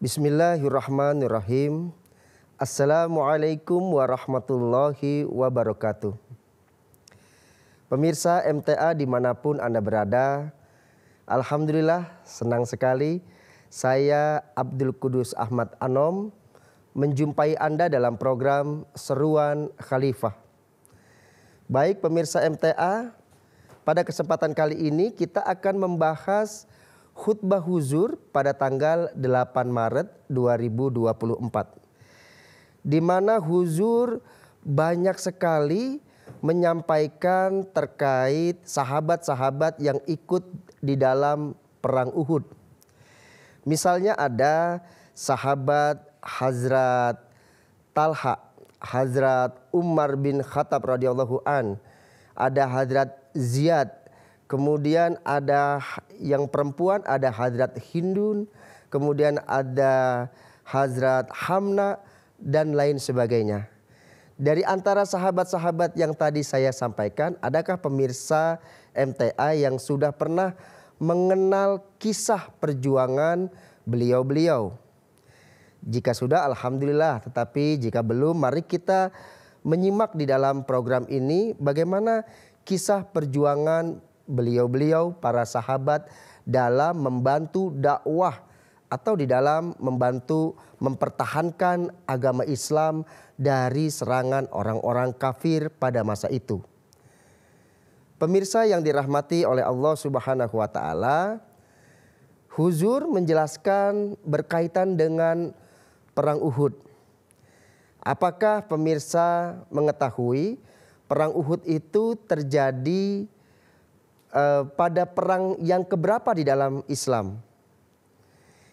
Bismillahirrahmanirrahim. Assalamualaikum warahmatullahi wabarakatuh. Pemirsa MTA dimanapun Anda berada, alhamdulillah senang sekali saya Abdul Qudus Ahmad Anom menjumpai Anda dalam program Seruan Khalifah. Baik pemirsa MTA, pada kesempatan kali ini kita akan membahas khutbah huzur pada tanggal 8 Maret 2024. Di mana huzur banyak sekali menyampaikan terkait sahabat-sahabat yang ikut di dalam perang Uhud. Misalnya ada sahabat Hazrat Talha, Hazrat Umar bin Khattab radhiyallahu an, ada Hazrat Ziyad, kemudian ada yang perempuan ada Hazrat Hindun, kemudian ada Hazrat Hamna dan lain sebagainya. Dari antara sahabat-sahabat yang tadi saya sampaikan, adakah pemirsa MTA yang sudah pernah mengenal kisah perjuangan beliau-beliau? Jika sudah, alhamdulillah. Tetapi jika belum, mari kita menyimak di dalam program ini bagaimana kisah perjuangan beliau-beliau para sahabat dalam membantu dakwah atau di dalam membantu mempertahankan agama Islam dari serangan orang-orang kafir pada masa itu. Pemirsa yang dirahmati oleh Allah Subhanahu wa taala, huzur menjelaskan berkaitan dengan perang Uhud. Apakah pemirsa mengetahui perang Uhud itu terjadi pada perang yang keberapa di dalam Islam?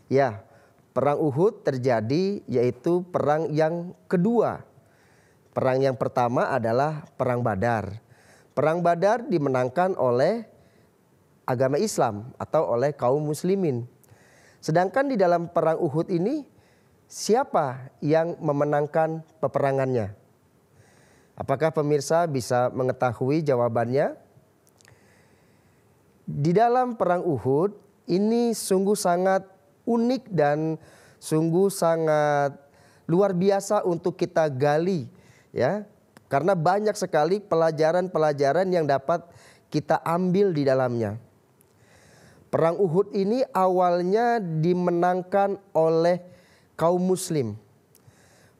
Ya, perang Uhud terjadi yaitu perang yang kedua. Perang yang pertama adalah perang Badar. Perang Badar dimenangkan oleh agama Islam atau oleh kaum muslimin. Sedangkan di dalam perang Uhud ini siapa yang memenangkan peperangannya? Apakah pemirsa bisa mengetahui jawabannya? Di dalam perang Uhud ini sungguh sangat unik dan sungguh sangat luar biasa untuk kita gali, ya. Karena banyak sekali pelajaran-pelajaran yang dapat kita ambil di dalamnya. Perang Uhud ini awalnya dimenangkan oleh kaum muslim.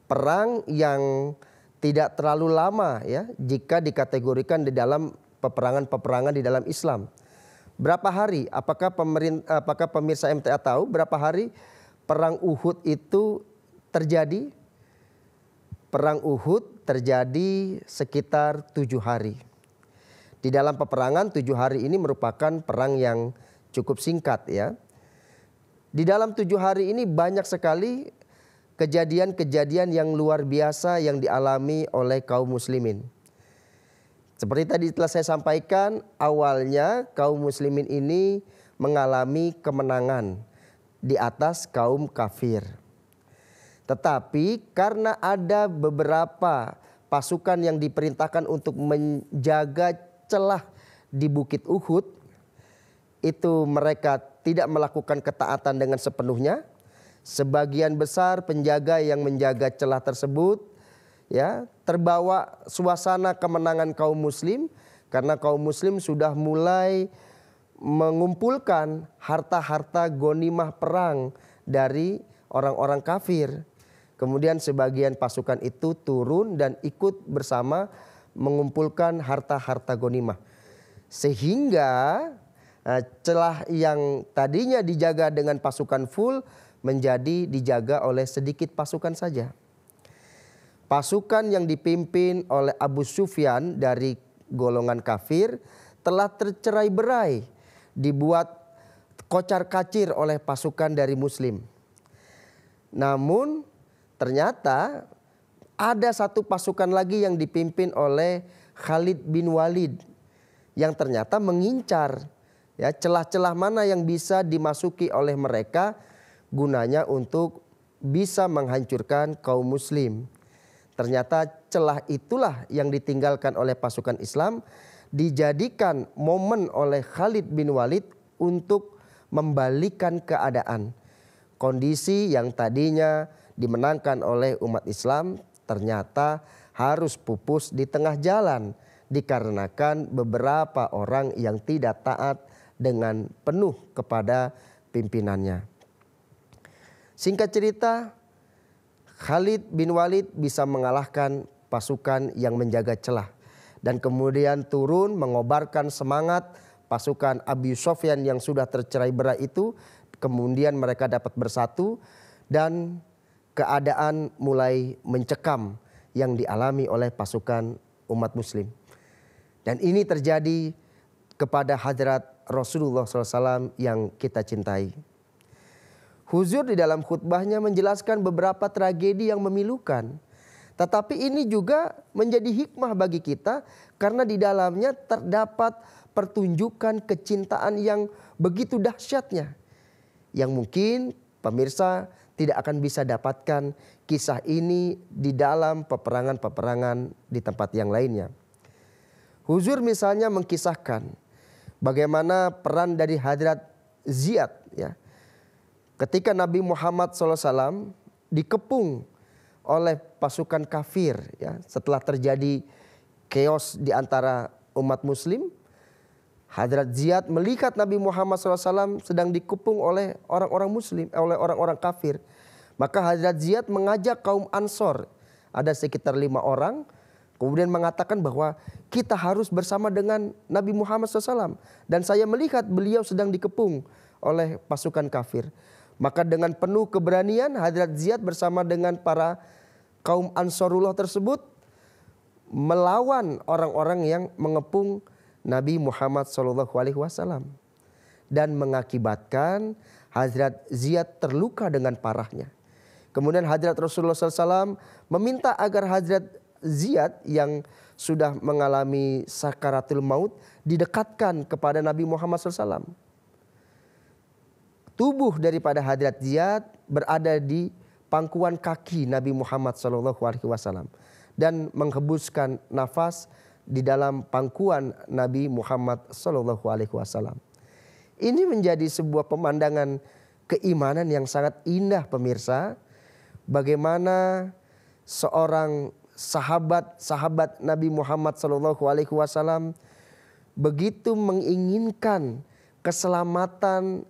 Perang yang tidak terlalu lama, ya, jika dikategorikan di dalam peperangan-peperangan di dalam Islam. Berapa hari? Apakah pemirsa MTA tahu berapa hari perang Uhud itu terjadi? Perang Uhud terjadi sekitar 7 hari. Di dalam peperangan 7 hari ini merupakan perang yang cukup singkat, ya. Di dalam 7 hari ini banyak sekali kejadian-kejadian yang luar biasa yang dialami oleh kaum muslimin. Seperti tadi telah saya sampaikan, awalnya kaum muslimin ini mengalami kemenangan di atas kaum kafir. Tetapi karena ada beberapa pasukan yang diperintahkan untuk menjaga celah di Bukit Uhud, itu mereka tidak melakukan ketaatan dengan sepenuhnya. Sebagian besar penjaga yang menjaga celah tersebut, ya, terbawa suasana kemenangan kaum muslim karena kaum muslim sudah mulai mengumpulkan harta-harta ghanimah perang dari orang-orang kafir. Kemudian sebagian pasukan itu turun dan ikut bersama mengumpulkan harta-harta ghanimah. Sehingga celah yang tadinya dijaga dengan pasukan full menjadi dijaga oleh sedikit pasukan saja. Pasukan yang dipimpin oleh Abu Sufyan dari golongan kafir telah tercerai-berai, dibuat kocar-kacir oleh pasukan dari muslim. Namun ternyata ada satu pasukan lagi yang dipimpin oleh Khalid bin Walid yang ternyata mengincar, ya, celah-celah mana yang bisa dimasuki oleh mereka gunanya untuk bisa menghancurkan kaum muslim. Ternyata celah itulah yang ditinggalkan oleh pasukan Islam, dijadikan momen oleh Khalid bin Walid untuk membalikan keadaan. kondisi yang tadinya dimenangkan oleh umat Islam ternyata harus pupus di tengah jalan dikarenakan beberapa orang yang tidak taat dengan penuh kepada pimpinannya. Singkat cerita, Khalid bin Walid bisa mengalahkan pasukan yang menjaga celah dan kemudian turun mengobarkan semangat pasukan Abu Sufyan yang sudah tercerai-berai itu. Kemudian mereka dapat bersatu dan keadaan mulai mencekam yang dialami oleh pasukan umat muslim. Dan ini terjadi kepada Hadrat Rasulullah SAW yang kita cintai. Huzur di dalam khutbahnya menjelaskan beberapa tragedi yang memilukan. Tetapi ini juga menjadi hikmah bagi kita karena di dalamnya terdapat pertunjukan kecintaan yang begitu dahsyatnya. Yang mungkin pemirsa tidak akan bisa dapatkan kisah ini di dalam peperangan-peperangan di tempat yang lainnya. Huzur misalnya mengkisahkan bagaimana peran dari Hadrat Ziyad ya. Ketika Nabi Muhammad SAW dikepung oleh pasukan kafir ya, setelah terjadi chaos di antara umat muslim, Hadrat Ziyad melihat Nabi Muhammad SAW sedang dikepung oleh orang-orang muslim, oleh orang-orang kafir. Maka Hadrat Ziyad mengajak kaum Ansor, ada sekitar 5 orang, kemudian mengatakan bahwa kita harus bersama dengan Nabi Muhammad SAW. Dan saya melihat beliau sedang dikepung oleh pasukan kafir. Maka dengan penuh keberanian Hadrat Ziyad bersama dengan para kaum Ansorullah tersebut melawan orang-orang yang mengepung Nabi Muhammad SAW dan mengakibatkan Hadrat Ziyad terluka dengan parahnya. Kemudian Hadrat Rasulullah SAW meminta agar Hadrat Ziyad yang sudah mengalami sakaratul maut didekatkan kepada Nabi Muhammad SAW. Tubuh daripada Hadrat Ziyad berada di pangkuan kaki Nabi Muhammad SAW dan menghembuskan nafas di dalam pangkuan Nabi Muhammad SAW. Ini menjadi sebuah pemandangan keimanan yang sangat indah pemirsa. Bagaimana seorang sahabat Nabi Muhammad SAW begitu menginginkan keselamatan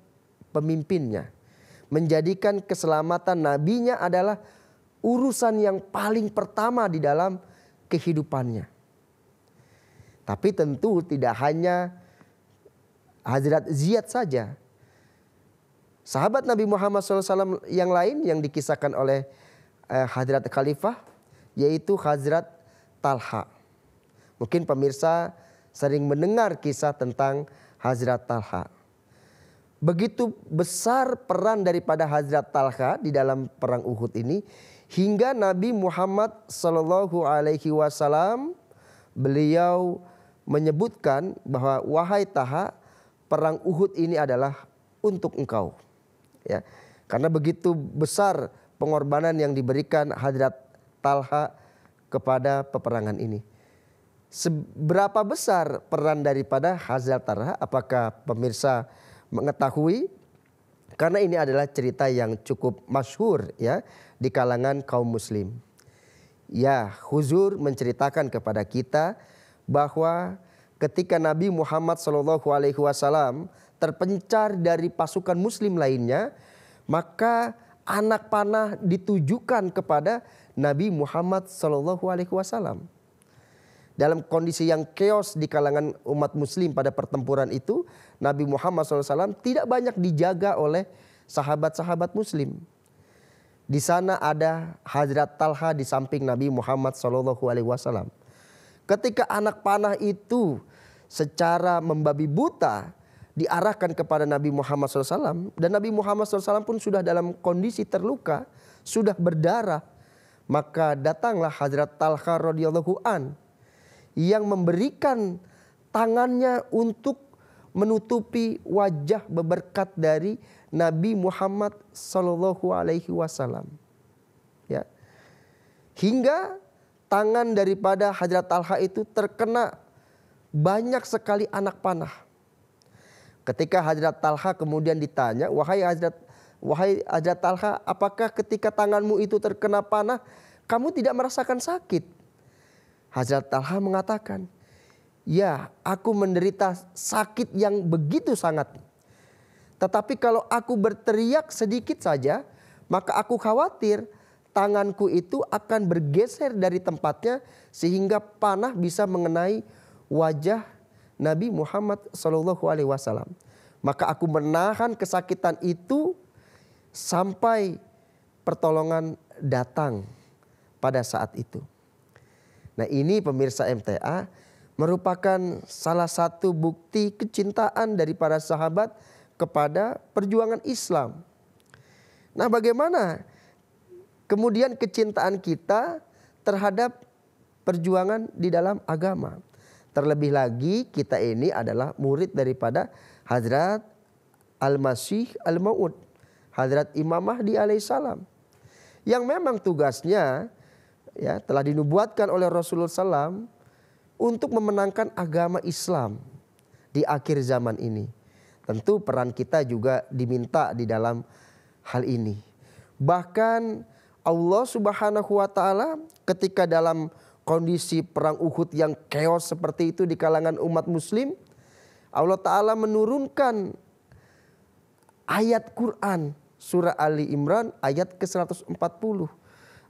pemimpinnya. Menjadikan keselamatan nabinya adalah urusan yang paling pertama di dalam kehidupannya. Tapi tentu tidak hanya Hadrat Ziyad saja. Sahabat Nabi Muhammad SAW yang lain yang dikisahkan oleh Hadrat Khalifah yaitu Hadrat Talha. Mungkin pemirsa sering mendengar kisah tentang Hadrat Talha. Begitu besar peran daripada Hadrat Talha di dalam perang Uhud ini hingga Nabi Muhammad SAW beliau menyebutkan bahwa wahai Talha, perang Uhud ini adalah untuk engkau. Ya, karena begitu besar pengorbanan yang diberikan Hadrat Talha kepada peperangan ini. Seberapa besar peran daripada Hadrat Talha? Apakah pemirsa mengetahui? Karena ini adalah cerita yang cukup masyhur ya di kalangan kaum muslim. Ya, Huzur menceritakan kepada kita bahwa ketika Nabi Muhammad SAW terpencar dari pasukan muslim lainnya, maka anak panah ditujukan kepada Nabi Muhammad SAW. Dalam kondisi yang chaos di kalangan umat muslim pada pertempuran itu, Nabi Muhammad SAW tidak banyak dijaga oleh sahabat-sahabat muslim. Di sana ada Hadrat Talha di samping Nabi Muhammad SAW. Ketika anak panah itu secara membabi buta diarahkan kepada Nabi Muhammad SAW. Dan Nabi Muhammad SAW pun sudah dalam kondisi terluka, sudah berdarah. Maka datanglah Hadrat Talha radhiyallahu an yang memberikan tangannya untuk menutupi wajah beberkat dari Nabi Muhammad SAW. Ya. Hingga tangan daripada Hadrat Talha itu terkena banyak sekali anak panah. Ketika Hadrat Talha kemudian ditanya, wahai Hadrat Wahai Hazrat Talha, apakah ketika tanganmu itu terkena panah, kamu tidak merasakan sakit? Hazrat Talha mengatakan, ya, aku menderita sakit yang begitu sangat. Tetapi kalau aku berteriak sedikit saja, maka aku khawatir tanganku itu akan bergeser dari tempatnya sehingga panah bisa mengenai wajah Nabi Muhammad SAW. Maka aku menahan kesakitan itu sampai pertolongan datang pada saat itu. Nah, ini pemirsa MTA merupakan salah satu bukti kecintaan dari para sahabat kepada perjuangan Islam. Nah, bagaimana kemudian kecintaan kita terhadap perjuangan di dalam agama? Terlebih lagi kita ini adalah murid daripada Hadrat Al-Masih Al-Maud, Hadrat Imam Mahdi alaihissalam, yang memang tugasnya ya telah dinubuatkan oleh Rasulullah SAW untuk memenangkan agama Islam di akhir zaman ini. Tentu peran kita juga diminta di dalam hal ini. Bahkan Allah Subhanahu wa taala ketika dalam kondisi perang Uhud yang chaos seperti itu di kalangan umat muslim, Allah taala menurunkan ayat Quran surah Ali Imran ayat ke-140.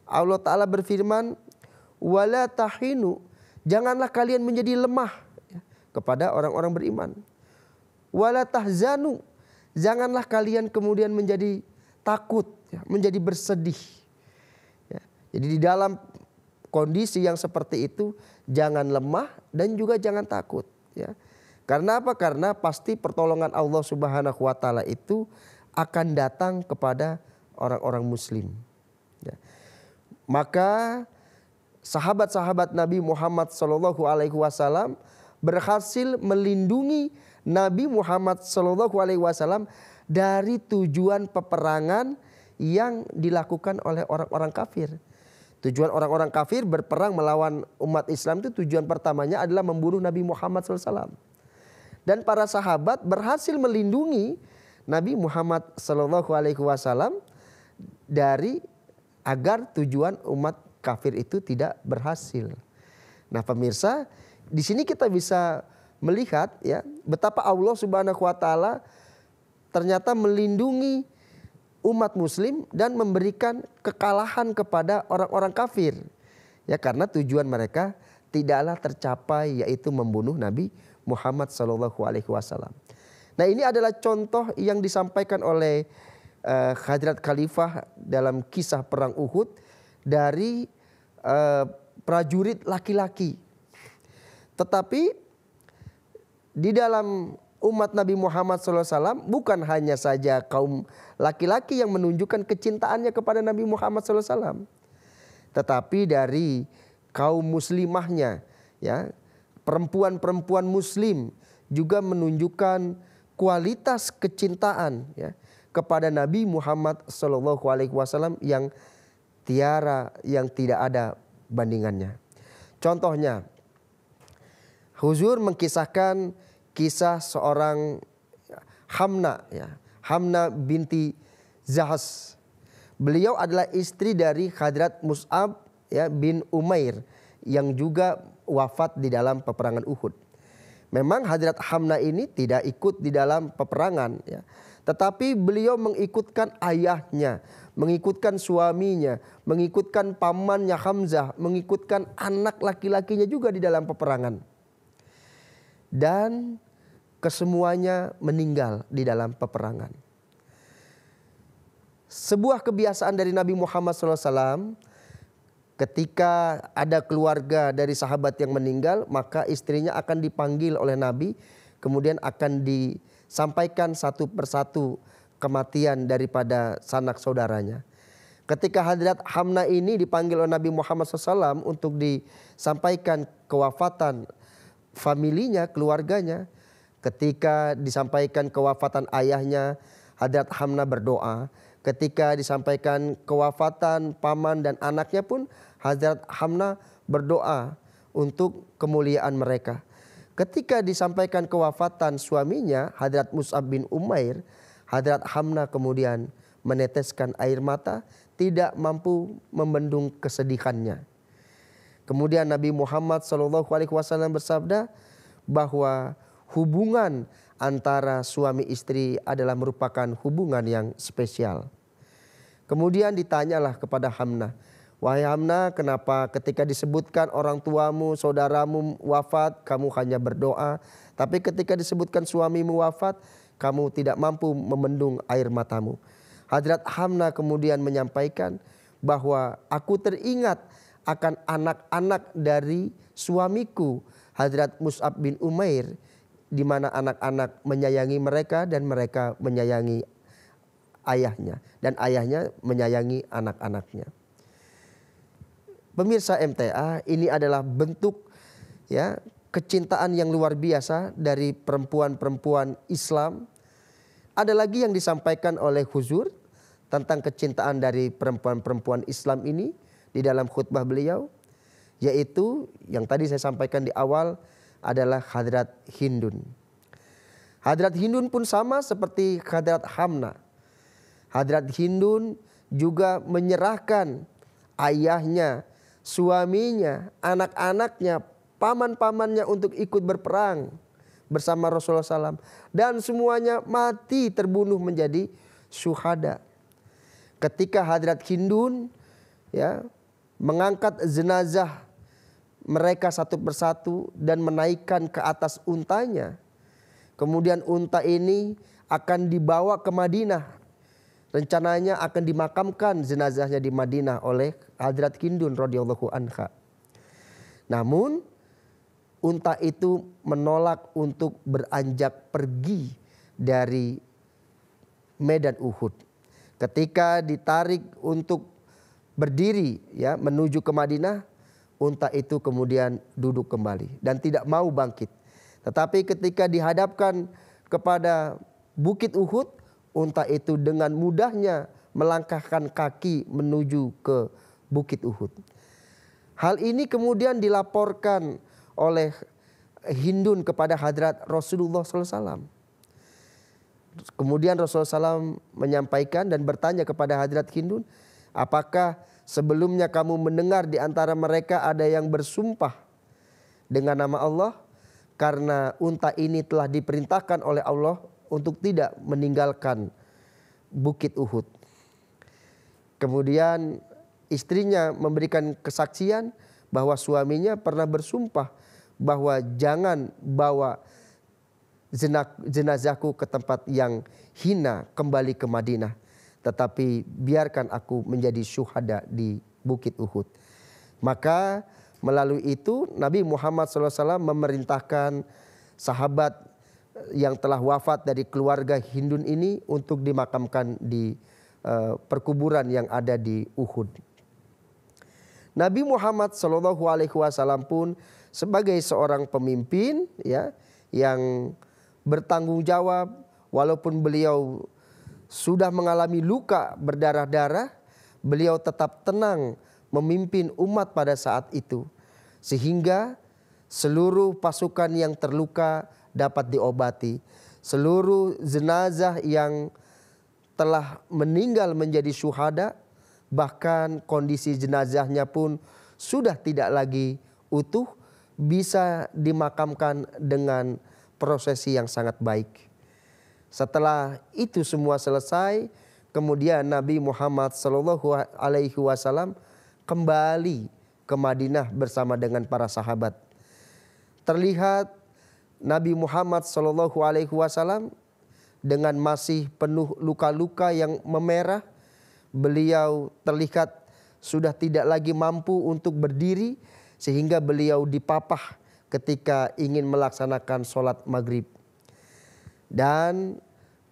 Allah taala berfirman, wala tahinu, janganlah kalian menjadi lemah ya, kepada orang-orang beriman. Wala tahzanu, janganlah kalian kemudian menjadi takut ya, menjadi bersedih ya. Jadi di dalam kondisi yang seperti itu jangan lemah dan juga jangan takut ya. Karena apa? Karena pasti pertolongan Allah Subhanahu wa taala itu akan datang kepada orang-orang muslim ya. Maka sahabat-sahabat Nabi Muhammad SAW berhasil melindungi Nabi Muhammad SAW dari tujuan peperangan yang dilakukan oleh orang-orang kafir. Tujuan orang-orang kafir berperang melawan umat Islam itu tujuan pertamanya adalah membunuh Nabi Muhammad SAW. Dan para sahabat berhasil melindungi Nabi Muhammad SAW dari agar tujuan umat kafir itu tidak berhasil. Nah, pemirsa, di sini kita bisa melihat ya betapa Allah Subhanahu wa taala ternyata melindungi umat muslim dan memberikan kekalahan kepada orang-orang kafir. Ya, karena tujuan mereka tidaklah tercapai, yaitu membunuh Nabi Muhammad SAW. Nah, ini adalah contoh yang disampaikan oleh Hadrat Khalifah dalam kisah perang Uhud dari prajurit laki-laki. Tetapi di dalam umat Nabi Muhammad SAW bukan hanya saja kaum laki-laki yang menunjukkan kecintaannya kepada Nabi Muhammad SAW, tetapi dari kaum muslimahnya, ya, perempuan-perempuan muslim juga menunjukkan kualitas kecintaan ya kepada Nabi Muhammad SAW yang tidak ada bandingannya. Contohnya, Huzur mengisahkan kisah seorang Hamna ya, Hamna binti Zahas. Beliau adalah istri dari Hadrat Mus'ab ya bin Umair yang juga wafat di dalam peperangan Uhud. Memang Hadrat Hamna ini tidak ikut di dalam peperangan ya, tetapi beliau mengikutkan ayahnya, mengikutkan suaminya, mengikutkan pamannya Hamzah, mengikutkan anak laki-lakinya juga di dalam peperangan. Dan kesemuanya meninggal di dalam peperangan. Sebuah kebiasaan dari Nabi Muhammad SAW, ketika ada keluarga dari sahabat yang meninggal, maka istrinya akan dipanggil oleh Nabi, kemudian akan disampaikan satu persatu kematian daripada sanak saudaranya. Ketika Hadrat Hamna ini dipanggil oleh Nabi Muhammad SAW untuk disampaikan kewafatan familinya, keluarganya, ketika disampaikan kewafatan ayahnya, Hadrat Hamna berdoa. Ketika disampaikan kewafatan paman dan anaknya pun, Hadrat Hamna berdoa untuk kemuliaan mereka. Ketika disampaikan kewafatan suaminya, Hadrat Mus'ab bin Umair, Hadrat Hamna kemudian meneteskan air mata, tidak mampu membendung kesedihannya. Kemudian Nabi Muhammad SAW bersabda bahwa hubungan antara suami istri adalah merupakan hubungan yang spesial. Kemudian ditanyalah kepada Hamnah, "Wahai Hamnah, kenapa ketika disebutkan orang tuamu, saudaramu wafat, kamu hanya berdoa, tapi ketika disebutkan suamimu wafat, kamu tidak mampu membendung air matamu?" Hadrat Hamnah kemudian menyampaikan bahwa aku teringat akan anak-anak dari suamiku, Hadrat Mus'ab bin Umair, di mana anak-anak menyayangi mereka dan mereka menyayangi ayahnya, dan ayahnya menyayangi anak-anaknya. Pemirsa MTA, ini adalah bentuk kecintaan yang luar biasa dari perempuan-perempuan Islam. Ada lagi yang disampaikan oleh Huzur tentang kecintaan dari perempuan-perempuan Islam ini di dalam khutbah beliau, yaitu yang tadi saya sampaikan di awal adalah Hadrat Hindun. Hadrat Hindun pun sama seperti Hadrat Hamnah. Hadrat Hindun juga menyerahkan ayahnya, suaminya, anak-anaknya, paman-pamannya untuk ikut berperang bersama Rasulullah SAW. Dan semuanya mati terbunuh menjadi syuhada. Ketika Hadrat Hindun mengangkat jenazah mereka satu persatu dan menaikkan ke atas untanya. Kemudian unta ini akan dibawa ke Madinah. Rencananya akan dimakamkan jenazahnya di Madinah oleh Hadrat Hindun radhiyallahu anha. Namun unta itu menolak untuk beranjak pergi dari medan Uhud. Ketika ditarik untuk berdiri menuju ke Madinah, unta itu kemudian duduk kembali dan tidak mau bangkit. Tetapi ketika dihadapkan kepada Bukit Uhud, unta itu dengan mudahnya melangkahkan kaki menuju ke Bukit Uhud. Hal ini kemudian dilaporkan oleh Hindun kepada Hadrat Rasulullah SAW. Kemudian Rasulullah SAW menyampaikan dan bertanya kepada Hadrat Hindun, "Apakah sebelumnya kamu mendengar di antara mereka ada yang bersumpah dengan nama Allah? Karena unta ini telah diperintahkan oleh Allah untuk tidak meninggalkan Bukit Uhud." Kemudian istrinya memberikan kesaksian bahwa suaminya pernah bersumpah bahwa jangan bawa jenazahku ke tempat yang hina kembali ke Madinah, tetapi biarkan aku menjadi syuhada di Bukit Uhud. Maka melalui itu Nabi Muhammad SAW memerintahkan sahabat yang telah wafat dari keluarga Hindun ini untuk dimakamkan di perkuburan yang ada di Uhud. Nabi Muhammad SAW pun sebagai seorang pemimpin yang bertanggung jawab, walaupun beliau sudah mengalami luka berdarah-darah, beliau tetap tenang memimpin umat pada saat itu. Sehingga seluruh pasukan yang terluka dapat diobati. Seluruh jenazah yang telah meninggal menjadi syuhada, bahkan kondisi jenazahnya pun sudah tidak lagi utuh, bisa dimakamkan dengan prosesi yang sangat baik. Setelah itu semua selesai, kemudian Nabi Muhammad SAW kembali ke Madinah bersama dengan para sahabat. Terlihat Nabi Muhammad SAW dengan masih penuh luka-luka yang memerah. Beliau terlihat sudah tidak lagi mampu untuk berdiri, sehingga beliau dipapah ketika ingin melaksanakan sholat maghrib. Dan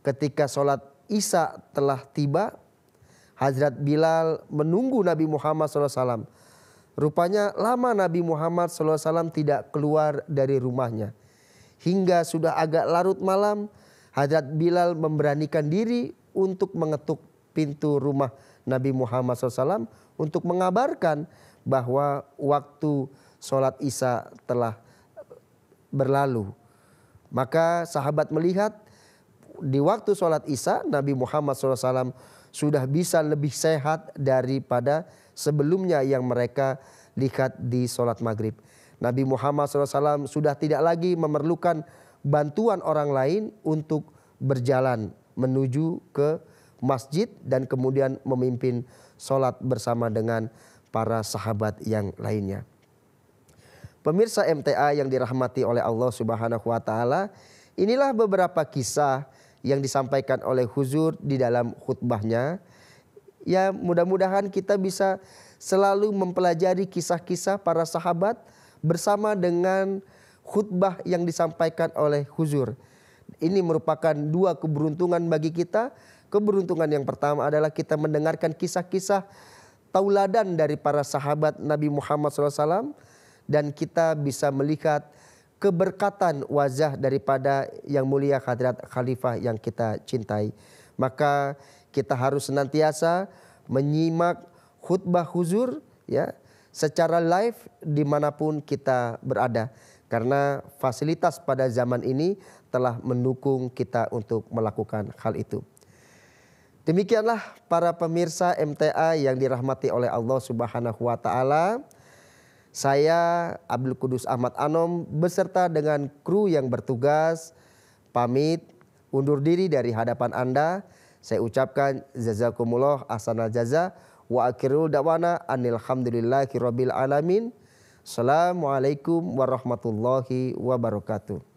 ketika sholat Isya telah tiba, Hazrat Bilal menunggu Nabi Muhammad SAW. Rupanya lama Nabi Muhammad SAW tidak keluar dari rumahnya. Hingga sudah agak larut malam, Hazrat Bilal memberanikan diri untuk mengetuk pintu rumah Nabi Muhammad SAW untuk mengabarkan bahwa waktu sholat Isya telah berlalu. Maka sahabat melihat di waktu sholat Isya Nabi Muhammad SAW sudah bisa lebih sehat daripada sebelumnya yang mereka lihat di sholat maghrib. Nabi Muhammad SAW sudah tidak lagi memerlukan bantuan orang lain untuk berjalan menuju ke masjid dan kemudian memimpin sholat bersama dengan para sahabat yang lainnya. Pemirsa MTA yang dirahmati oleh Allah Subhanahu wa taala, inilah beberapa kisah yang disampaikan oleh Huzur di dalam khutbahnya. Ya, mudah-mudahan kita bisa selalu mempelajari kisah-kisah para sahabat bersama dengan khutbah yang disampaikan oleh Huzur. Ini merupakan dua keberuntungan bagi kita. Keberuntungan yang pertama adalah kita mendengarkan kisah-kisah tauladan dari para sahabat Nabi Muhammad SAW. Dan kita bisa melihat keberkatan wajah daripada yang mulia Hadrat Khalifah yang kita cintai. Maka kita harus senantiasa menyimak khutbah Huzur ya, secara live dimanapun kita berada. Karena fasilitas pada zaman ini telah mendukung kita untuk melakukan hal itu. Demikianlah para pemirsa MTA yang dirahmati oleh Allah Subhanahu wa taala. Saya Abdul Qudus Ahmad Anom beserta dengan kru yang bertugas pamit undur diri dari hadapan Anda. Saya ucapkan jazakumullah ahsanal jaza wa akhirul da'wana anil hamdulillahi rabbil alamin. Assalamualaikum warahmatullahi wabarakatuh.